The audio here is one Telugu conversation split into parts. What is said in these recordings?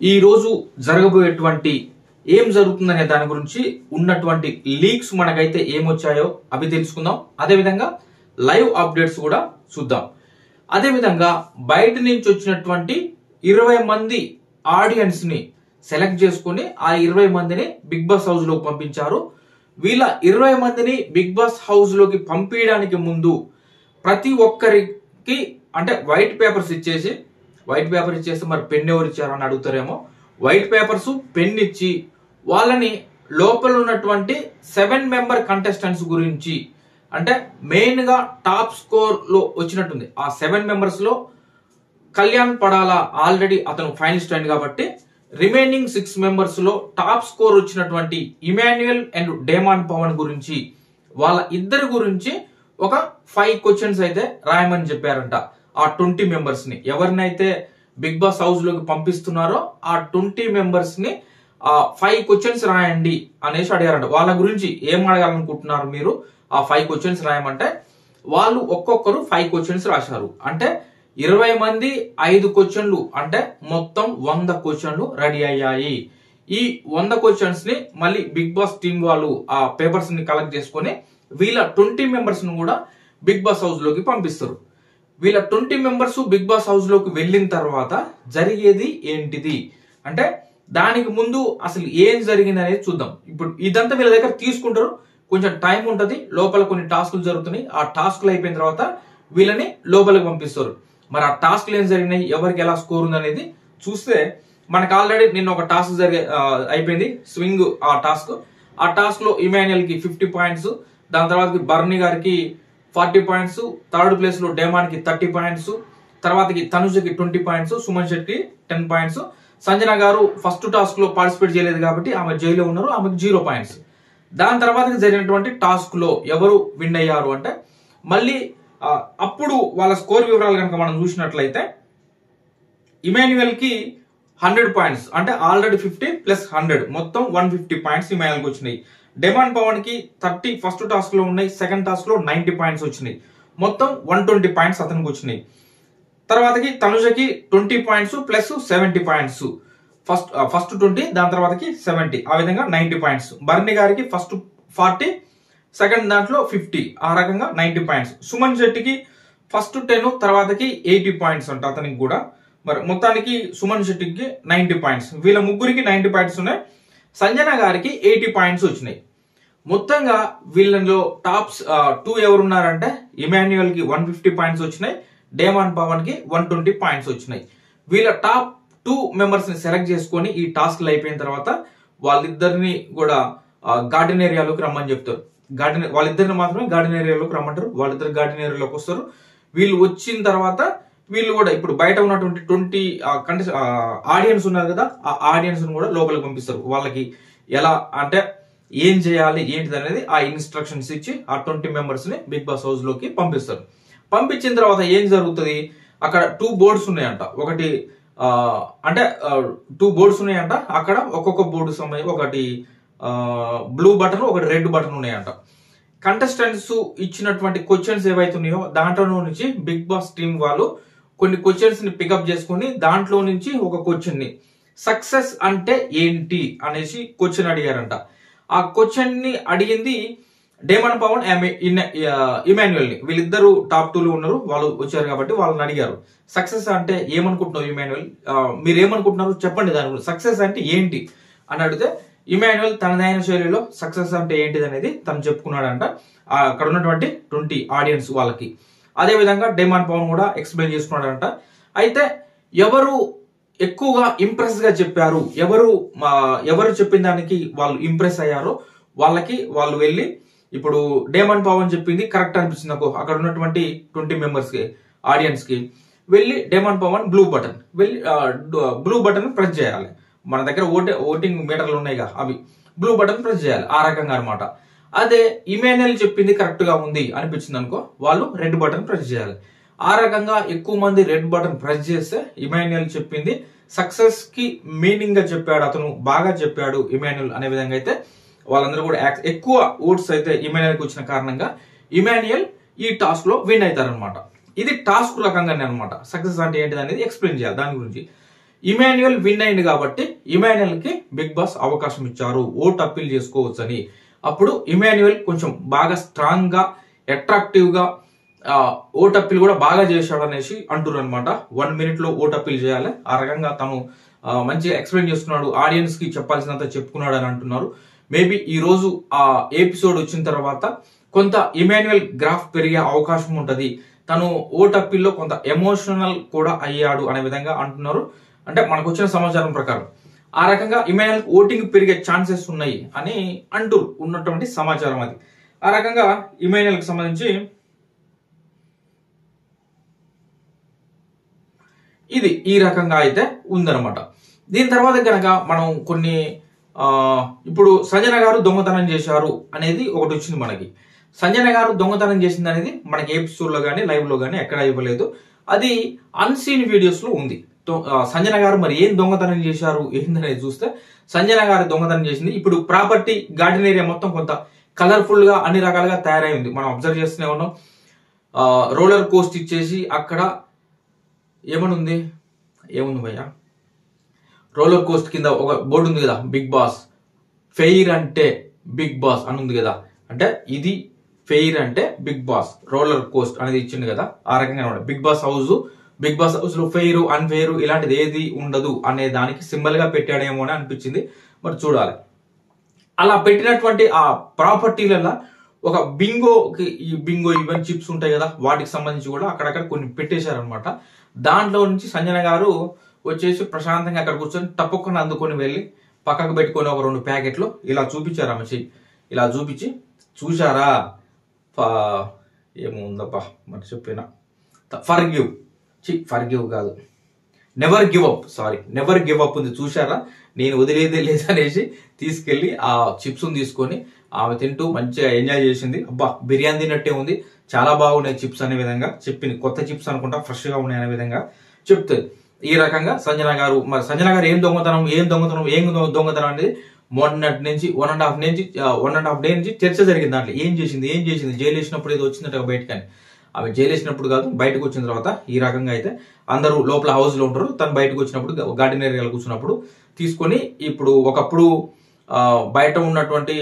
ఈ రోజు జరగబోయేటువంటి ఏం జరుగుతుందనే దాని గురించి ఉన్నటువంటి లీక్స్ మనకైతే ఏమొచ్చాయో అవి తెలుసుకుందాం. అదేవిధంగా లైవ్ అప్డేట్స్ కూడా చూద్దాం. అదేవిధంగా బయట నుంచి వచ్చినటువంటి 20 మంది ఆడియన్స్ ని సెలెక్ట్ చేసుకుని ఆ 20 మందిని బిగ్ బాస్ హౌస్ లోకి పంపించారు. వీళ్ళ 20 మందిని బిగ్ బాస్ హౌస్ లోకి పంపించడానికి ముందు ప్రతి ఒక్కరికి అంటే వైట్ పేపర్స్ ఇచ్చేసి మరి పెన్ ఎవరు ఇచ్చారు అని అడుగుతారేమో. వైట్ పేపర్స్ పెన్ ఇచ్చి వాళ్ళని లోపల ఉన్నటువంటి 7 మెంబర్ కంటెస్టెంట్స్ గురించి అంటే మెయిన్ గా టాప్ స్కోర్ లో వచ్చినట్టుంది. ఆ 7 మెంబర్స్ లో కళ్యాణ్ పడాల ఆల్రెడీ అతను ఫైనలిస్ట్ అయింది కాబట్టి రిమైనింగ్ 6 మెంబర్స్ లో టాప్ స్కోర్ వచ్చినటువంటి ఇమాన్యుయల్ అండ్ డేమాన్ పవన్ గురించి వాళ్ళ ఇద్దరి గురించి ఒక 5 క్వశ్చన్స్ అయితే రాయమని చెప్పారంట. ఆ 20 మెంబర్స్ ని ఎవరినైతే బిగ్ బాస్ హౌస్ లోకి పంపిస్తున్నారో ఆ 20 మెంబర్స్ ని 5 క్వశ్చన్స్ రాయండి అనేసి అడిగారంట. వాళ్ళ గురించి ఏం అడగాలనుకుంటున్నారు మీరు, ఆ 5 క్వశ్చన్స్ రాయమంటే వాళ్ళు ఒక్కొక్కరు 5 క్వశ్చన్స్ రాశారు. అంటే 20 మంది 5 క్వశ్చన్లు అంటే మొత్తం 100 క్వశ్చన్లు రెడీ అయ్యాయి. ఈ 100 క్వశ్చన్స్ ని మళ్ళీ బిగ్ బాస్ టీం వాళ్ళు ఆ పేపర్స్ ని కలెక్ట్ చేసుకుని వీళ్ళ 20 మెంబర్స్ ను కూడా బిగ్ బాస్ హౌస్ లోకి పంపిస్తారు. వీళ్ళ 20 మెంబర్స్ బిగ్ బాస్ హౌస్ లోకి వెళ్ళిన తర్వాత జరిగేది ఏంటిది అంటే దానికి ముందు అసలు ఏం జరిగింది అనేది చూద్దాం. ఇప్పుడు ఇదంతా వీళ్ళ దగ్గర తీసుకుంటారు, కొంచెం టైం ఉంటది, లోపల కొన్ని టాస్కులు జరుగుతున్నాయి. ఆ టాస్కులు అయిపోయిన తర్వాత వీళ్ళని లోపలికి పంపిస్తారు. మరి ఆ టాస్క్లు ఏం జరిగినాయి, ఎవరికి ఎలా స్కోర్ ఉంది అనేది చూస్తే మనకు ఆల్రెడీ నిన్న ఒక టాస్క్ అయిపోయింది, స్వింగ్ ఆ టాస్క్ లో ఇమాన్యుయల్ కి 50 పాయింట్స్, దాని తర్వాత బర్నీ గారికి 40 పాయింట్స్, థర్డ్ ప్లేస్ లో డేమాన్ కి 30 పాయింట్స్, తర్వాతకి తనుజకి 20 పాయింట్స్, సుమన్ శెట్టి 10 పాయింట్స్. సంజన గారు ఫస్ట్ టాస్క్ లో పార్టిసిపేట్ చేయలేదు కాబట్టి ఆమె జైల్లో ఉన్నారు, ఆమెకు 0 పాయింట్స్. దాని తర్వాత జరిగినటువంటి టాస్క్ లో ఎవరు విన్ అయ్యారు అంటే మళ్ళీ అప్పుడు వాళ్ళ స్కోర్ వివరాలు కనుక మనం చూసినట్లయితే ఇమాన్యుయల్ కి 100 పాయింట్స్ అంటే ఆల్రెడీ 50 ప్లస్ 100 మొత్తం 150 పాయింట్స్ ఇమాన్యుయల్ కి వచ్చినాయి. డేమాన్ పవన్ కి 30 ఫస్ట్ టాస్క్ లో ఉన్నాయి, సెకండ్ టాస్క్ లో 90 పాయింట్స్ వచ్చినాయి, మొత్తం 120 పాయింట్స్ అతనికి వచ్చినాయి. తర్వాతకి తనుజకి 20 పాయింట్స్ ప్లస్ 70 పాయింట్స్, ఫస్ట్ 20 దాని తర్వాతకి 70, ఆ విధంగా 90 పాయింట్స్. బర్నీ గారికి ఫస్ట్ 40 సెకండ్ దాంట్లో 50, ఆ రకంగా 90 పాయింట్స్. సుమన్ శెట్టికి ఫస్ట్ 10 తర్వాతకి 80 పాయింట్స్ అంట అతనికి కూడా. మరి మొత్తానికి సుమన్ శెట్టికి 90 పాయింట్స్, వీళ్ళ ముగ్గురికి 90 పాయింట్స్ ఉన్నాయి. సంజన గారికి 80 పాయింట్స్ వచ్చినాయి. మొత్తంగా వీళ్ళలో టాప్స్ 2 ఎవరున్నారంటే ఇమాన్యుయల్ కి 150 పాయింట్స్ వచ్చినాయి, డేమాన్ పవన్ కి 120 పాయింట్స్ వచ్చినాయి. వీళ్ళ టాప్ 2 మెంబర్స్ ని సెలెక్ట్ చేసుకొని ఈ టాస్క్లు అయిపోయిన తర్వాత వాళ్ళిద్దరిని కూడా గార్డెన్ ఏరియాలోకి రమ్మని చెప్తారు. వాళ్ళిద్దరిని మాత్రమే గార్డెన్ ఏరియాలోకి రమ్మంటారు. వాళ్ళిద్దరు గార్డెన్ ఏరియాలోకి వస్తారు. వీళ్ళు వచ్చిన తర్వాత వీళ్ళు కూడా ఇప్పుడు బయట ఉన్నటువంటి 20 ఆడియన్స్ ఉన్నారు కదా, ఆ ఆడియన్స్ ను కూడా లోపలికి పంపిస్తారు. వాళ్ళకి ఎలా అంటే ఏం చేయాలి ఏంటిది అనేది ఆ ఇన్స్ట్రక్షన్స్ ఇచ్చి ఆ 20 మెంబర్స్ ని బిగ్ బాస్ హౌస్ లోకి పంపిస్తారు. పంపించిన తర్వాత ఏం జరుగుతుంది, అక్కడ 2 బోర్డ్స్ ఉన్నాయంట. ఒకటి అంటే 2 బోర్డ్స్ ఉన్నాయంట. అక్కడ ఒక్కొక్క బోర్డు సమయం ఒకటి బ్లూ బటన్ ఒకటి రెడ్ బటన్ ఉన్నాయంట. కంటెస్టెంట్స్ ఇచ్చినటువంటి క్వశ్చన్స్ ఏవైతే ఉన్నాయో దాంట్లో నుంచి బిగ్ బాస్ టీం వాళ్ళు కొన్ని క్వశ్చన్స్ ని పికప్ చేసుకుని దాంట్లో నుంచి ఒక క్వశ్చన్ ని సక్సెస్ అంటే ఏంటి అనేసి క్వశ్చన్ అడిగారంట. ఆ క్వశ్చన్ ని అడిగింది డేమాన్ పవన్ ఇమాన్యుయల్ ని. వీళ్ళిద్దరు టాప్ 2 లో ఉన్నారు, వాళ్ళు వచ్చారు కాబట్టి వాళ్ళని అడిగారు సక్సెస్ అంటే ఏమనుకుంటున్నావు ఇమాన్యుయల్, మీరు ఏమనుకుంటున్నారు చెప్పండి దాని గురించి, సక్సెస్ అంటే ఏంటి అని అడిగితే ఇమాన్యుయల్ తనదైన శైలిలో సక్సెస్ అంటే ఏంటిది అనేది తను చెప్పుకున్నాడంట అక్కడ ఉన్నటువంటి 20 ఆడియన్స్ వాళ్ళకి. అదే విధంగా డేమాన్ పవన్ కూడా ఎక్స్ప్లెయిన్ చేసుకున్నాడంట. అయితే ఎవరు ఎక్కువగా ఇంప్రెస్ గా చెప్పారు, ఎవరు చెప్పిన దానికి వాళ్ళు ఇంప్రెస్ అయ్యారో వాళ్ళకి వాళ్ళు వెళ్ళి ఇప్పుడు డేమాన్ పవన్ చెప్పింది కరెక్ట్ అనిపిస్తుంది నాకు, అక్కడ ఉన్నటువంటి 20 మెంబర్స్ కి ఆడియన్స్ కి వెళ్ళి డేమాన్ పవన్ బ్లూ బటన్ ప్రెస్ చేయాలి. మన దగ్గర ఓటింగ్ మీటర్లు ఉన్నాయిగా, అవి బ్లూ బటన్ ప్రెస్ చేయాలి, ఆ రకంగా అనమాట. అదే ఇమాన్యుయల్ చెప్పింది కరెక్ట్ గా ఉంది అనిపించింది అనుకో, వాళ్ళు రెడ్ బటన్ ప్రెస్ చేయాలి. ఆ రకంగా ఎక్కువ మంది రెడ్ బటన్ ప్రెస్ చేస్తే ఇమాన్యుయల్ చెప్పింది సక్సెస్ కి మీనింగ్ గా చెప్పాడు, అతను బాగా చెప్పాడు ఇమాన్యుయల్ అనే విధంగా అయితే వాళ్ళందరూ కూడా ఎక్కువ ఓట్స్ అయితే ఇమాన్యుయల్ కి వచ్చిన కారణంగా ఇమాన్యుయల్ ఈ టాస్క్ లో విన్ అవుతారనమాట. ఇది టాస్క్ రకంగానే అనమాట. సక్సెస్ అంటే ఏంటిది అనేది ఎక్స్ప్లెయిన్ చేయాలి దాని గురించి. ఇమాన్యుయల్ విన్ అయింది కాబట్టి ఇమాన్యుయల్ కి బిగ్ బాస్ అవకాశం ఇచ్చారు ఓట్ అప్పీల్ చేసుకోవచ్చు అని. అప్పుడు ఇమాన్యుయల్ కొంచెం బాగా స్ట్రాంగ్ గా అట్రాక్టివ్ గా ఓట్ అప్పీల్ కూడా బాగా చేశాడు అనేసి అంటున్నారు అనమాట. 1 minute లో ఓట్ అప్పీల్ చేయాలి, ఆ రకంగా తను మంచిగా ఎక్స్ప్లెయిన్ చేసుకున్నాడు, ఆడియన్స్ కి చెప్పాల్సినంత చెప్పుకున్నాడు అని అంటున్నారు. మేబీ ఈ రోజు ఆ ఎపిసోడ్ వచ్చిన తర్వాత కొంత ఇమాన్యుయల్ గ్రాఫ్ పెరిగే అవకాశం ఉంటది, తను ఓట్ అప్పీల్లో కొంత ఎమోషనల్ కూడా అయ్యాడు అనే విధంగా అంటున్నారు. అంటే మనకు వచ్చిన సమాచారం ప్రకారం ఆ రకంగా ఇమాన్యుయల్ ఓటింగ్ పెరిగే ఛాన్సెస్ ఉన్నాయి అని అంటూ ఉన్నటువంటి సమాచారం అది. ఆ రకంగా ఇమాన్యుయల్ కి సంబంధించి ఇది ఈ రకంగా అయితే ఉందన్నమాట. దీని తర్వాత కనుక మనం కొన్ని ఇప్పుడు సంజన గారు దొంగతనం చేశారు అనేది ఒకటి వచ్చింది మనకి. సంజన గారు దొంగతనం చేసింది అనేది మనకి ఎపిసోడ్ లో కానీ లైవ్ లో కానీ ఎక్కడ ఇవ్వలేదు, అది అన్సీన్ వీడియోస్ లో ఉంది. సంజన గారు మరి ఏం దొంగతనం చేశారు ఏందనేది చూస్తే సంజన గారు దొంగతనం చేసింది ఇప్పుడు ప్రాపర్టీ గార్డెన్ ఏరియా మొత్తం కొంత కలర్ఫుల్ గా అన్ని రకాలుగా తయారైంది. మనం అబ్జర్వ్ చేస్తూనే ఉన్నాం. రోలర్ కోస్ట్ ఇచ్చేసి అక్కడ ఏముంది భయ్యా, రోలర్ కోస్ట్ కింద ఒక బోర్డు ఉంది కదా, బిగ్ బాస్ ఫెయిర్ అంటే బిగ్ బాస్ అని ఉంది కదా, అంటే ఇది ఫెయిర్ అంటే బిగ్ బాస్ రోలర్ కోస్ట్ అనేది ఇచ్చింది కదా. ఆ రకంగా బిగ్ బాస్ హౌస్ లో ఫెయిర్ అన్ఫెయిర్ ఇలాంటిది ఏది ఉండదు అనే దానికి సింబల్ గా పెట్టాడేమో అని అనిపించింది. మరి చూడాలి. అలా పెట్టినటువంటి ఆ ప్రాపర్టీలలో ఒక ఈ బింగో ఈవెన్ చిప్స్ ఉంటాయి కదా, వాటికి సంబంధించి కూడా అక్కడక్కడ కొన్ని పెట్టేశారనమాట. దాంట్లో నుంచి సంజన గారు వచ్చేసి ప్రశాంతంగా అక్కడ కూర్చొని తప్పకుండా అందుకొని వెళ్ళి పక్కకు పెట్టుకొని ఒక 2 ప్యాకెట్లు ఇలా చూపించారు ఆమె చెయ్యి, ఇలా చూపించి చూశారా ఏముందబ్బా మరి చెప్పిన ఫర్గివ్ కాదు నెవర్ గివ్ అప్ ఉంది, చూశారా నేను వదిలేదే లేదనేసి తీసుకెళ్లి ఆ చిప్స్ తీసుకొని ఆమె తింటూ మంచిగా ఎంజాయ్ చేసింది. అబ్బా బిర్యానీ తిన్నట్టే ఉంది, చాలా బాగున్నాయి చిప్స్ అనే విధంగా చెప్పింది. కొత్త చిప్స్ అనుకుంటా, ఫ్రెష్ గా ఉన్నాయి అనే విధంగా చెప్తుంది. ఈ రకంగా సంజన గారు ఏం దొంగతనం అనేది మొన్నటి నుంచి 1.5 day నుంచి చర్చ జరిగింది. దాంట్లో ఏం చేసింది జైలు వేసినప్పుడు ఏదో వచ్చిందట బయటకని. ఆమె జైలు వేసినప్పుడు కాదు, బయటకు వచ్చిన తర్వాత ఈ రకంగా అయితే అందరూ లోపల హౌస్ లో ఉంటారు, తను బయటకు వచ్చినప్పుడు గార్డెన్ ఏరియాలో కూర్చున్నప్పుడు తీసుకొని ఇప్పుడు ఒకప్పుడు బయట ఉన్నటువంటి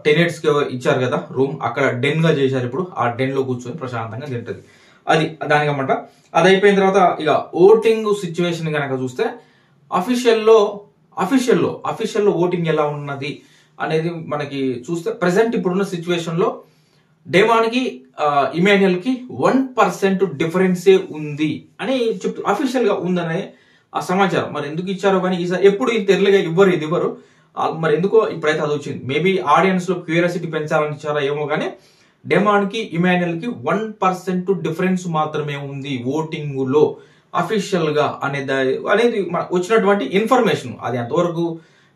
టెనెంట్స్ కి ఇచ్చారు కదా రూమ్, అక్కడ డెన్ గా చేశారు. ఇప్పుడు ఆ డెన్ లో కూర్చొని ప్రశాంతంగా తింటది. అది దానికన్నమాట. అది అయిపోయిన తర్వాత ఇక ఓటింగ్ సిచ్యువేషన్ కనుక చూస్తే అఫీషియల్లో ఓటింగ్ ఎలా ఉన్నది అనేది మనకి చూస్తే ప్రెసెంట్ ఇప్పుడున్న సిచ్యువేషన్ లో డేమాన్కి ఇమాన్యుయల్ కి 1% డిఫరెన్సే ఉంది అని చెప్తూ అఫీషియల్ గా ఉందనే ఆ సమాచారం. మరి ఎందుకు ఇచ్చారో కానీ ఈసారి ఎప్పుడు ఇంత ఎర్లీగా ఇవ్వరు మరి ఎందుకో ఇప్పుడైతే అది వచ్చింది. మేబీ ఆడియన్స్ లో క్యూరియాసిటీ పెంచాలని ఇచ్చారా ఏమో కానీ డేమాన్ కి ఇమాన్యుయల్ కి 1% డిఫరెన్స్ మాత్రమే ఉంది ఓటింగ్ లో అఫీషియల్ గా అనేది వచ్చినటువంటి ఇన్ఫర్మేషన్. అది ఎంతవరకు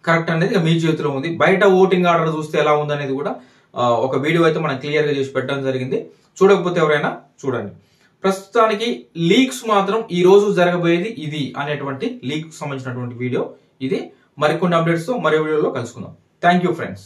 కరెక్ట్ అనేది మీ చేతిలో ఉంది. బయట ఓటింగ్ ఆర్డర్ చూస్తే ఎలా ఉంది అనేది కూడా ఒక వీడియో అయితే మనం క్లియర్ గా చేసి పెట్టడం జరిగింది. చూడకపోతే ఎవరైనా చూడండి. ప్రస్తుతానికి లీక్స్ మాత్రం ఈ రోజు జరగబోయేది ఇది అనేటువంటి లీక్ సంబంధించినటువంటి వీడియో ఇది. మరికొన్ని అప్డేట్స్ తో మరో వీడియోలో కలుసుకుందాం. Thank you friends.